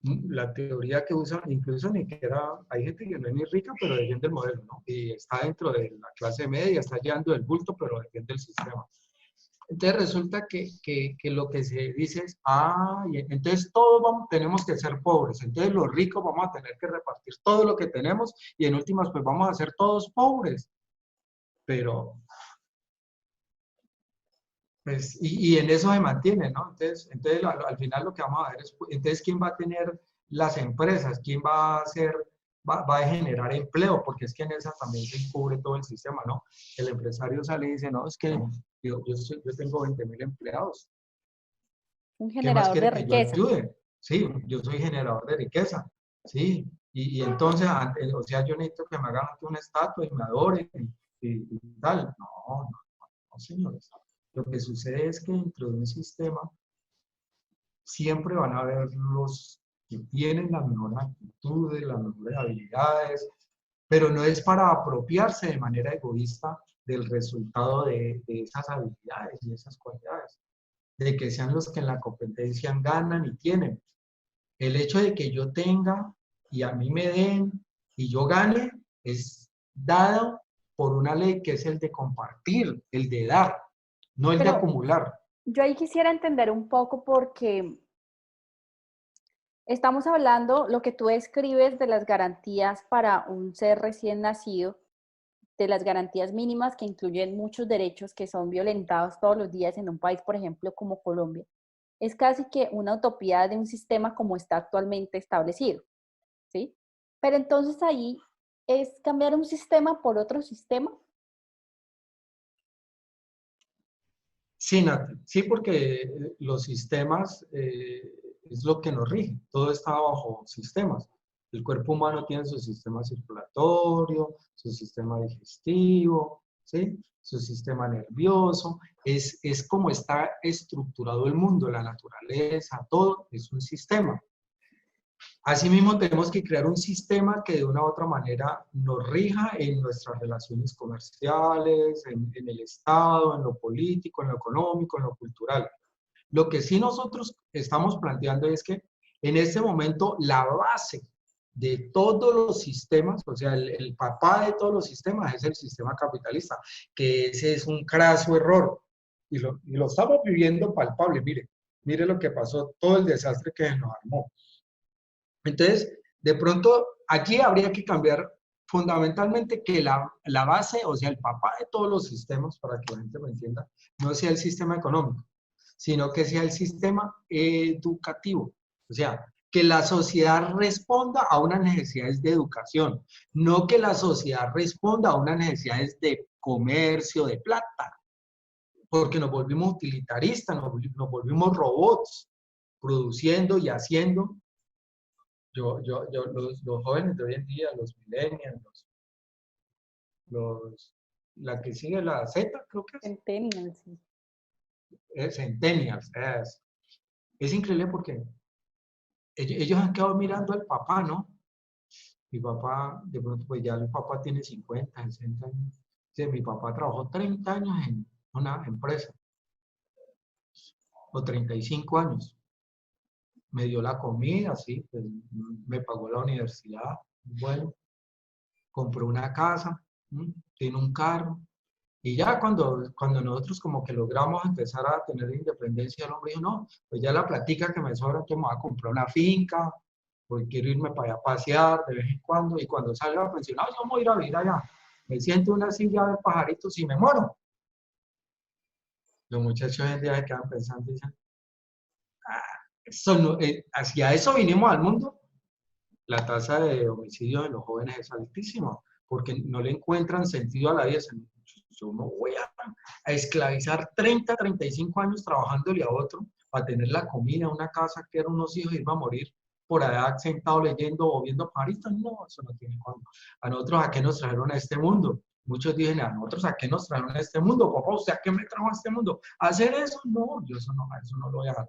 la teoría que usan, incluso ni que era, hay gente que no es ni rica, pero defiende el modelo, ¿no? Y está dentro de la clase media, está llevando el bulto, pero defiende el sistema. Entonces resulta que lo que se dice es, entonces todos tenemos que ser pobres, entonces los ricos vamos a tener que repartir todo lo que tenemos y en últimas pues vamos a ser todos pobres. Pero pues, y en eso se mantiene, ¿no? Entonces al final lo que vamos a ver es, entonces, ¿quién va a tener las empresas? ¿Quién va a hacer, va a generar empleo? Porque es que en esa también se cubre todo el sistema, ¿no? El empresario sale y dice, no, es que yo tengo 20.000 empleados. Un ¿Qué más generador quiere de que yo riqueza. ayude? Sí, yo soy generador de riqueza, ¿sí? Y entonces, o sea, yo necesito que me hagan una estatua y me adoren y tal. No, señores. Lo que sucede es que dentro de un sistema siempre van a haber los que tienen las mejores actitudes, las mejores habilidades, pero no es para apropiarse de manera egoísta del resultado de esas habilidades y esas cualidades, de que sean los que en la competencia ganan y tienen. El hecho de que yo tenga y a mí me den y yo gane es dado por una ley que es el de compartir, el de dar, no el de Pero acumular. yo ahí quisiera entender un poco porque estamos hablando, lo que tú describes de las garantías para un ser recién nacido, de las garantías mínimas que incluyen muchos derechos que son violentados todos los días en un país, por ejemplo, como Colombia. es casi que una utopía de un sistema como está actualmente establecido, ¿sí? Pero entonces ahí es cambiar un sistema por otro sistema. Sí, Nati, sí, porque los sistemas es lo que nos rige, todo está bajo sistemas. El cuerpo humano tiene su sistema circulatorio, su sistema digestivo, ¿sí? Su sistema nervioso, es como está estructurado el mundo, la naturaleza, todo es un sistema. Asimismo, tenemos que crear un sistema que de una u otra manera nos rija en nuestras relaciones comerciales, en el Estado, en lo político, en lo económico, en lo cultural. Lo que sí nosotros estamos planteando es que en este momento la base de todos los sistemas, o sea, el papá de todos los sistemas es el sistema capitalista, que ese es un craso error. Y lo estamos viviendo palpable, mire lo que pasó, todo el desastre que se nos armó. Entonces, de pronto, aquí habría que cambiar fundamentalmente que la base, o sea, el papá de todos los sistemas, para que la gente lo entienda, no sea el sistema económico, sino que sea el sistema educativo. O sea, que la sociedad responda a unas necesidades de educación, no que la sociedad responda a unas necesidades de comercio, de plata, porque nos volvimos utilitaristas, nos volvimos robots, produciendo y haciendo. Los jóvenes de hoy en día, los millennials, la que sigue la Z, creo que Centennials, sí. es centennials, es increíble porque ellos han quedado mirando al papá, ¿no? Mi papá, de pronto, pues ya el papá tiene 50, 60 años. Sí, mi papá trabajó 30 años en una empresa, o 35 años. Me dio la comida, sí, pues me pagó la universidad, bueno, compró una casa, tiene un carro. Y ya cuando nosotros como que logramos empezar a tener independencia, el hombre dijo, no, pues ya la platica que me sobra, que me voy a comprar una finca, pues quiero irme para allá a pasear de vez en cuando, y cuando salga pensionado, yo me voy a ir a vivir allá. Me siento en una silla de pajaritos y me muero. Los muchachos hoy en día se quedan pensando y dicen, ah, eso no, hacia eso vinimos al mundo. La tasa de homicidio de los jóvenes es altísima, porque no le encuentran sentido a la vida. Yo no voy a esclavizar 30, 35 años trabajándole a otro para tener la comida, una casa, que eran unos hijos y irme a morir por allá sentado leyendo o viendo pajaritos. No, eso no tiene cuándo. A nosotros, ¿a qué nos trajeron a este mundo? Muchos dicen, a nosotros, ¿a qué nos trajeron a este mundo? Papá, ¿usted a qué me trajo a este mundo? ¿A hacer eso? No, yo eso no lo voy a hacer.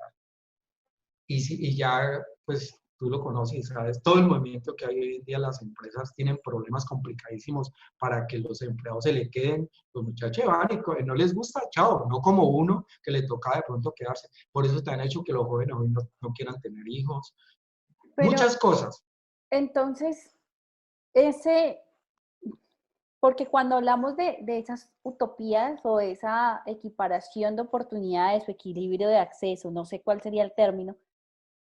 Y ya, pues tú lo conoces, ¿sabes? Todo el movimiento que hay hoy en día, las empresas tienen problemas complicadísimos para que los empleados se le queden. Los muchachos van y no les gusta, chao, no como uno que le toca de pronto quedarse. Por eso te han hecho que los jóvenes hoy no quieran tener hijos. Pero Muchas cosas. entonces, ese, porque cuando hablamos de esas utopías o de esa equiparación de oportunidades o equilibrio de acceso, no sé cuál sería el término,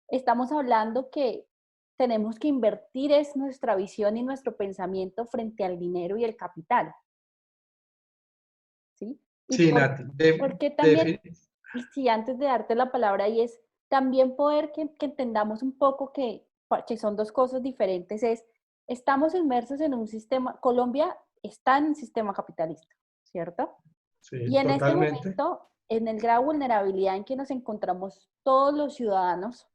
estamos hablando que tenemos que invertir es nuestra visión y nuestro pensamiento frente al dinero y el capital, ¿sí? Y Sí, Nati, porque también, y sí, antes de darte la palabra, y es también poder que entendamos un poco que son dos cosas diferentes, es, estamos inmersos en un sistema, Colombia está en un sistema capitalista, ¿cierto? Y sí, en este totalmente. momento, en el grado de vulnerabilidad en que nos encontramos todos los ciudadanos,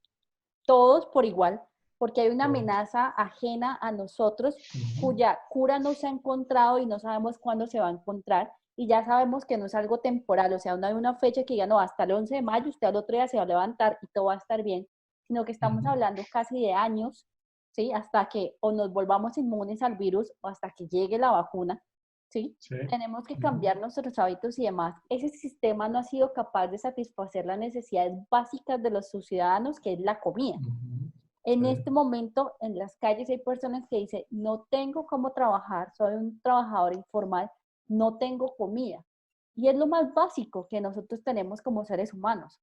todos por igual, porque hay una Todos. amenaza ajena a nosotros Ujú, cuya cura no se ha encontrado y no sabemos cuándo se va a encontrar. Y ya sabemos que no es algo temporal, o sea, no hay una fecha que diga, no, hasta el 11 de mayo usted al otro día se va a levantar y todo va a estar bien, sino que estamos ujú. hablando casi de años, ¿sí? Hasta que o nos volvamos inmunes al virus o hasta que llegue la vacuna, ¿sí? Sí. Tenemos que Ujú, cambiar nuestros hábitos y demás. Ese sistema no ha sido capaz de satisfacer las necesidades básicas de los ciudadanos, que es la comida. ujú. En Sí. este momento, en las calles hay personas que dicen, no tengo cómo trabajar, soy un trabajador informal, no tengo comida. Y es lo más básico que nosotros tenemos como seres humanos.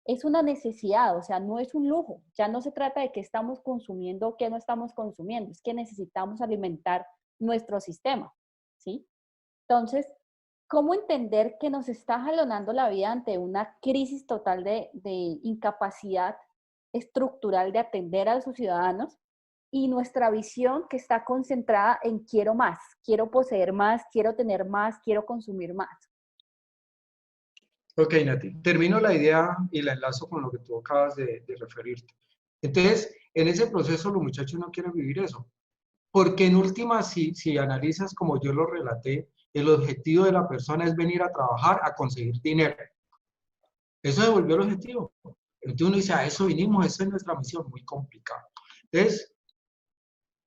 Es una necesidad, o sea, no es un lujo. Ya no se trata de qué estamos consumiendo o qué no estamos consumiendo, es que necesitamos alimentar nuestro sistema, ¿sí? Entonces, ¿Cómo entender que nos está jalonando la vida ante una crisis total de incapacidad estructural de atender a sus ciudadanos y nuestra visión que está concentrada en quiero más, quiero poseer más, quiero tener más, quiero consumir más? Ok, Nati, termino la idea y la enlazo con lo que tú acabas de referirte. Entonces, en ese proceso los muchachos no quieren vivir eso, porque en última, si analizas como yo lo relaté, el objetivo de la persona es venir a trabajar, a conseguir dinero. Eso se volvió el objetivo. Entonces uno dice, a eso vinimos, esa es nuestra misión, muy complicado. Entonces,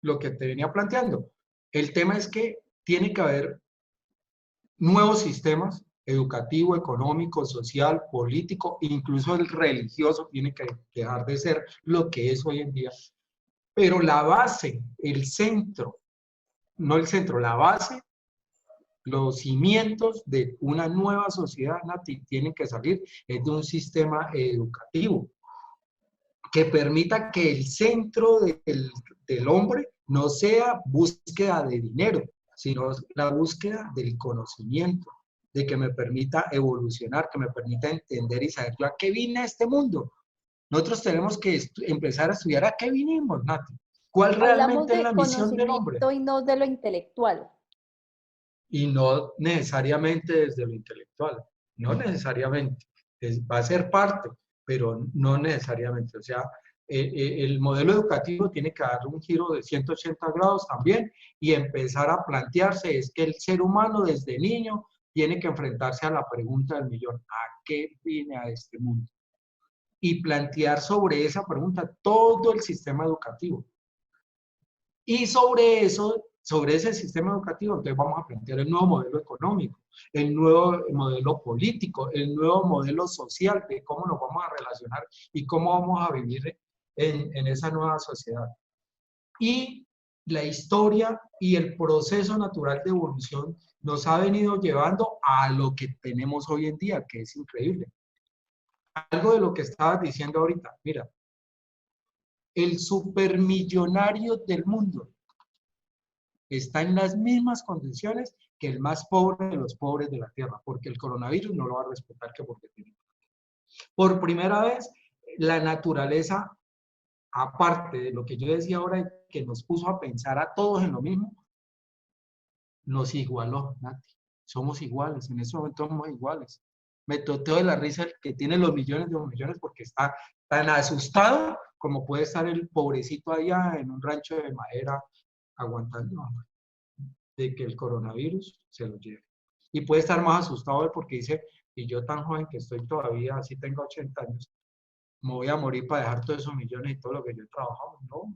lo que te venía planteando, el tema es que tiene que haber nuevos sistemas educativo, económico, social, político, incluso el religioso tiene que dejar de ser lo que es hoy en día. Pero la base, el centro, no el centro, la base, los cimientos de una nueva sociedad, Nati, tienen que salir de un sistema educativo que permita que el centro del hombre no sea búsqueda de dinero, sino la búsqueda del conocimiento, de que me permita evolucionar, que me permita entender y saber yo a qué vine a este mundo. Nosotros tenemos que empezar a estudiar a qué vinimos, Nati. ¿Cuál Hablamos realmente es de la misión del hombre? conocimiento y no de lo intelectual. Y no necesariamente desde lo intelectual, no necesariamente, va a ser parte, pero no necesariamente. O sea, el modelo educativo tiene que darle un giro de 180 grados también y empezar a plantearse, es que el ser humano desde niño tiene que enfrentarse a la pregunta del millón, ¿a qué vine a este mundo? Y plantear sobre esa pregunta todo el sistema educativo. Y sobre eso, sobre ese sistema educativo, entonces vamos a plantear el nuevo modelo económico, el nuevo modelo político, el nuevo modelo social de cómo nos vamos a relacionar y cómo vamos a vivir en esa nueva sociedad. Y la historia y el proceso natural de evolución nos ha venido llevando a lo que tenemos hoy en día, que es increíble. Algo de lo que estabas diciendo ahorita, mira, el supermillonario del mundo está en las mismas condiciones que el más pobre de los pobres de la tierra, porque el coronavirus no lo va a respetar que porque tiene. Por primera vez, la naturaleza, aparte de lo que yo decía ahora, que nos puso a pensar a todos en lo mismo, nos igualó, Nati. Somos iguales, en ese momento somos iguales. Me toteo de la risa el que tiene los millones de los millones porque está tan asustado como puede estar el pobrecito allá en un rancho de madera aguantando de que el coronavirus se lo lleve. Y puede estar más asustado él porque dice, y yo tan joven que estoy todavía, así tengo 80 años, me voy a morir para dejar todos esos millones y todo lo que yo he trabajado, ¿no?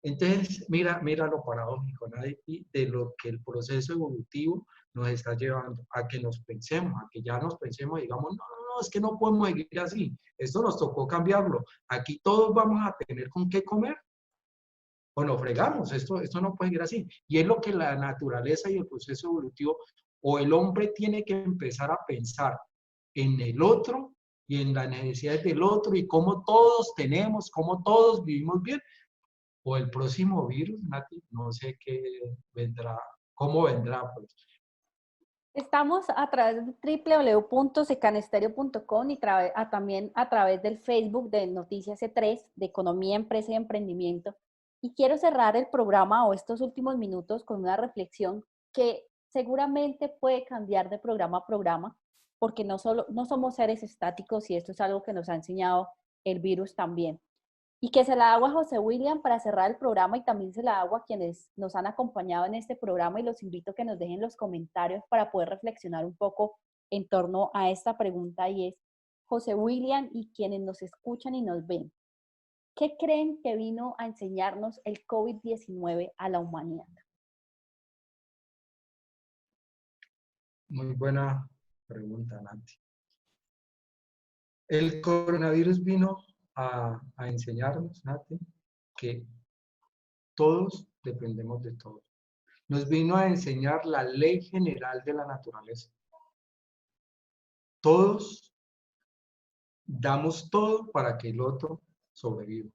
Entonces, mira lo paradójico, nadie de lo que el proceso evolutivo nos está llevando a que nos pensemos, a que ya nos pensemos y digamos, no, es que no podemos seguir así, esto nos tocó cambiarlo, aquí todos vamos a tener con qué comer, o nos fregamos, esto no puede ir así. Y es lo que la naturaleza y el proceso evolutivo, o el hombre tiene que empezar a pensar en el otro y en las necesidades del otro y cómo todos tenemos, cómo todos vivimos bien, o el próximo virus, Nati, no sé qué vendrá, cómo vendrá, pues. Estamos a través de www.secanestereo.com y también a través del Facebook de Noticias E3, de Economía, Empresa y Emprendimiento. Y quiero cerrar el programa o estos últimos minutos con una reflexión que seguramente puede cambiar de programa a programa, porque no somos seres estáticos y esto es algo que nos ha enseñado el virus también. Y que se la hago a José William para cerrar el programa y también se la hago a quienes nos han acompañado en este programa y los invito a que nos dejen los comentarios para poder reflexionar un poco en torno a esta pregunta y es, José William y quienes nos escuchan y nos ven, ¿qué creen que vino a enseñarnos el COVID-19 a la humanidad? Muy buena pregunta, Nati. El coronavirus vino a enseñarnos, Nati, que todos dependemos de todos. Nos vino a enseñar la ley general de la naturaleza. Todos damos todo para que el otro sobreviva,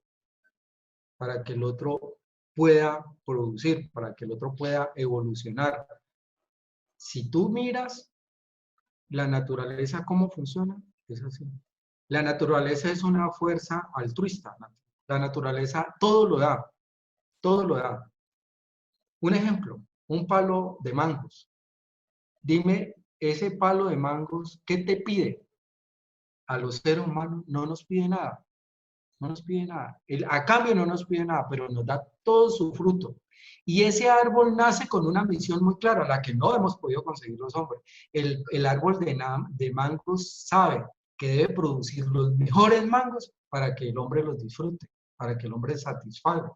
para que el otro pueda producir, para que el otro pueda evolucionar. Si tú miras, La naturaleza, ¿cómo funciona? Es así. La naturaleza es una fuerza altruista. La naturaleza todo lo da, todo lo da. Un ejemplo, un palo de mangos. Dime, ese palo de mangos, ¿qué te pide? A los seres humanos no nos pide nada, no nos pide nada. A cambio no nos pide nada, pero nos da todo su fruto. Y ese árbol nace con una misión muy clara, la que no hemos podido conseguir los hombres. El árbol de mangos sabe que debe producir los mejores mangos para que el hombre los disfrute, para que el hombre satisfaga.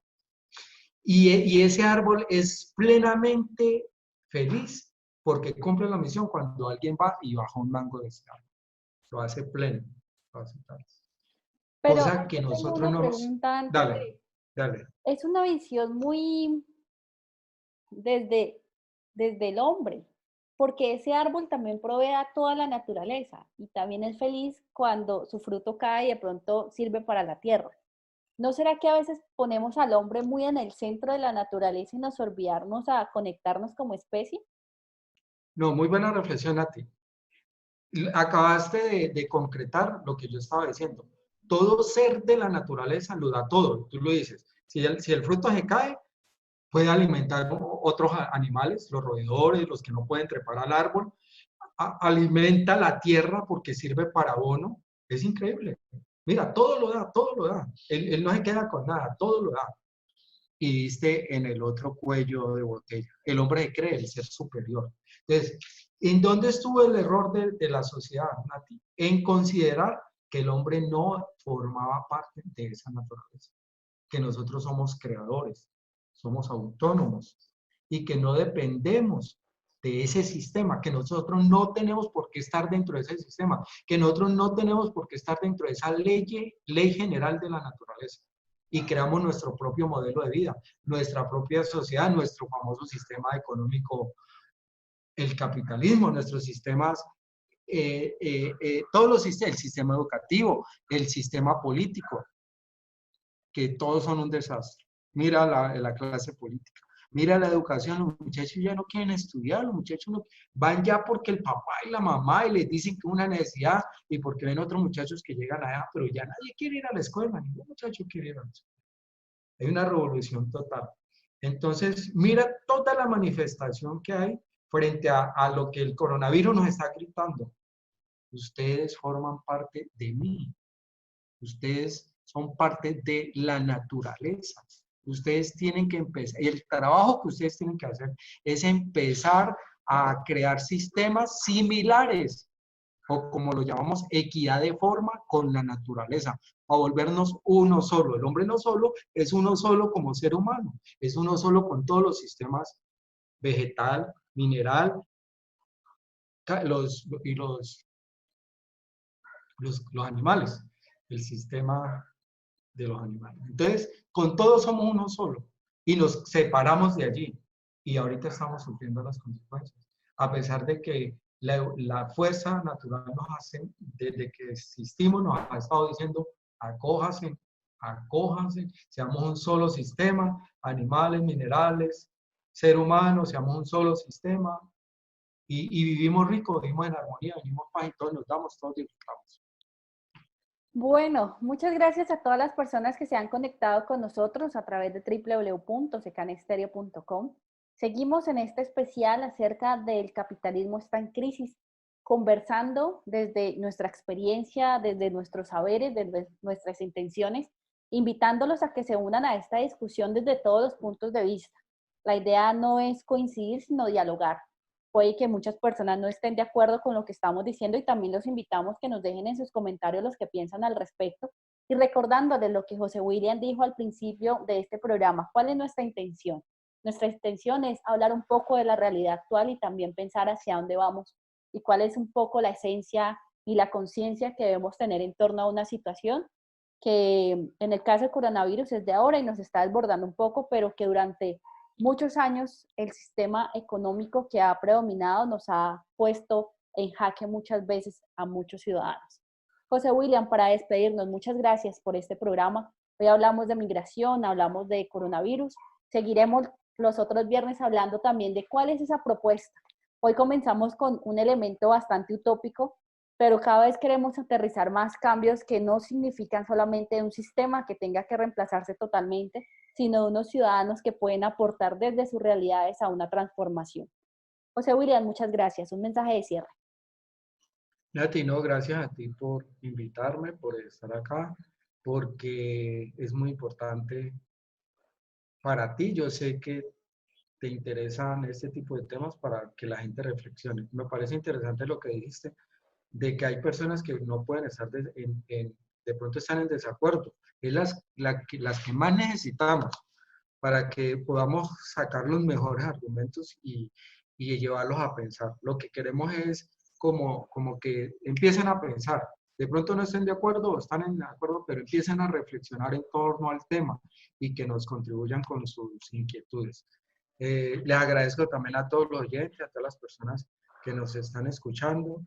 Y ese árbol es plenamente feliz porque cumple la misión cuando alguien va y baja un mango de ese árbol. Lo hace pleno, lo hace tal. Pero Cosa que aquí tengo nosotros una nos... pregunta antes Dale, de, dale. es una visión muy desde, desde el hombre, porque ese árbol también provee a toda la naturaleza y también es feliz cuando su fruto cae y de pronto sirve para la tierra. ¿No será que a veces ponemos al hombre muy en el centro de la naturaleza y nos olvidamos a conectarnos como especie? No, muy buena reflexión a ti. Acabaste de concretar lo que yo estaba diciendo. Todo ser de la naturaleza lo da todo. Tú lo dices. Si el fruto se cae, puede alimentar otros animales, los roedores, los que no pueden trepar al árbol. Alimenta la tierra porque sirve para abono. Es increíble. Mira, todo lo da, todo lo da. Él no se queda con nada, todo lo da. Y diste en el otro cuello de botella. El hombre cree el ser superior. Entonces, ¿en dónde estuvo el error de la sociedad, Nati? En considerar que el hombre no formaba parte de esa naturaleza, que nosotros somos creadores, somos autónomos y que no dependemos de ese sistema, que nosotros no tenemos por qué estar dentro de ese sistema, que nosotros no tenemos por qué estar dentro de esa ley general de la naturaleza y creamos nuestro propio modelo de vida, nuestra propia sociedad, nuestro famoso sistema económico, el capitalismo, nuestros sistemas, todos los sistemas, el sistema educativo, el sistema político, que todos son un desastre. Mira la clase política, mira la educación, los muchachos ya no quieren estudiar, los muchachos no, van ya porque el papá y la mamá y les dicen que es una necesidad y porque ven otros muchachos que llegan allá, pero ya nadie quiere ir a la escuela, ningún muchacho quiere ir a la escuela. Hay una revolución total. Entonces, mira toda la manifestación que hay frente a lo que el coronavirus nos está gritando. Ustedes forman parte de mí. Ustedes son parte de la naturaleza. Ustedes tienen que empezar, y el trabajo que ustedes tienen que hacer es empezar a crear sistemas similares, o como lo llamamos, equidad de forma con la naturaleza, a volvernos uno solo. El hombre no solo es uno solo como ser humano, es uno solo con todos los sistemas vegetal, mineral, y los animales, el sistema de los animales. Entonces, con todos somos uno solo y nos separamos de allí y ahorita estamos sufriendo las consecuencias. A pesar de que la fuerza natural nos hace, desde que existimos, nos ha estado diciendo, acójanse, acójanse, seamos un solo sistema, animales, minerales, ser humano, seamos un solo sistema y vivimos ricos, vivimos en armonía, vivimos paz y todos nos damos, todos disfrutamos. Bueno, muchas gracias a todas las personas que se han conectado con nosotros a través de www.secanestereo.com. Seguimos en este especial acerca del capitalismo está en crisis, conversando desde nuestra experiencia, desde nuestros saberes, desde nuestras intenciones, invitándolos a que se unan a esta discusión desde todos los puntos de vista. La idea no es coincidir, sino dialogar. Puede que muchas personas no estén de acuerdo con lo que estamos diciendo y también los invitamos que nos dejen en sus comentarios los que piensan al respecto y recordándoles lo que José William dijo al principio de este programa. ¿Cuál es nuestra intención? Nuestra intención es hablar un poco de la realidad actual y también pensar hacia dónde vamos y cuál es un poco la esencia y la conciencia que debemos tener en torno a una situación que en el caso del coronavirus es de ahora y nos está desbordando un poco, pero que durante muchos años el sistema económico que ha predominado nos ha puesto en jaque muchas veces a muchos ciudadanos. José William, para despedirnos, muchas gracias por este programa. Hoy hablamos de migración, hablamos de coronavirus. Seguiremos los otros viernes hablando también de cuál es esa propuesta Hoy comenzamos con un elemento bastante utópico, pero cada vez queremos aterrizar más cambios que no significan solamente un sistema que tenga que reemplazarse totalmente, sino de unos ciudadanos que pueden aportar desde sus realidades a una transformación. José William, muchas gracias. Un mensaje de cierre. Nati, no, gracias a ti por invitarme, por estar acá, porque es muy importante para ti. Yo sé que te interesan este tipo de temas para que la gente reflexione. Me parece interesante lo que dijiste, de que hay personas que no pueden estar de pronto están en desacuerdo. Es las que más necesitamos para que podamos sacar los mejores argumentos y llevarlos a pensar. Lo que queremos es como que empiecen a pensar. De pronto no estén de acuerdo o están en acuerdo, pero empiecen a reflexionar en torno al tema y que nos contribuyan con sus inquietudes. Les agradezco también a todos los oyentes, a todas las personas que nos están escuchando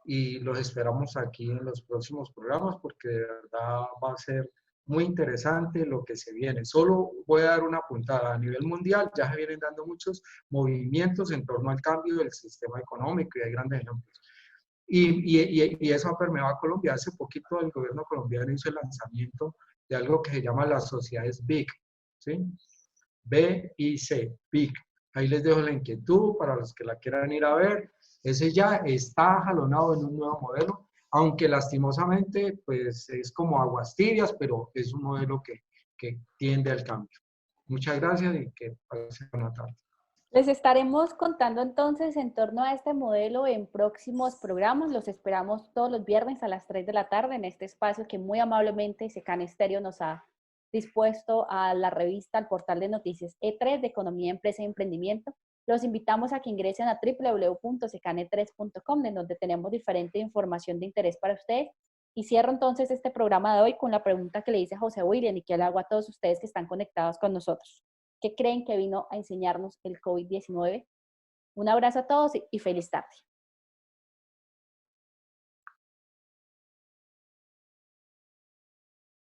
y los esperamos aquí en los próximos programas porque de verdad va a ser muy interesante lo que se viene. Solo voy a dar una puntada. A nivel mundial ya se vienen dando muchos movimientos en torno al cambio del sistema económico y hay grandes ejemplos. Y eso ha permeado a Colombia. Hace poquito el gobierno colombiano hizo el lanzamiento de algo que se llama las sociedades BIC, ¿sí? BIC, BIC. Ahí les dejo la inquietud para los que la quieran ir a ver. Ese ya está jalonado en un nuevo modelo, aunque lastimosamente pues es como aguas tibias, pero es un modelo que tiende al cambio. Muchas gracias y que pasen buena tarde. Les estaremos contando entonces en torno a este modelo en próximos programas. Los esperamos todos los viernes a las 3 de la tarde en este espacio que muy amablemente Secan Estéreo nos ha dispuesto a la revista, al portal de noticias E3 de Economía, Empresa y Emprendimiento. Los invitamos a que ingresen a www.secane3.com, en donde tenemos diferente información de interés para ustedes. Y cierro entonces este programa de hoy con la pregunta que le hice a José William y que le hago a todos ustedes que están conectados con nosotros. ¿Qué creen que vino a enseñarnos el COVID-19? Un abrazo a todos y feliz tarde.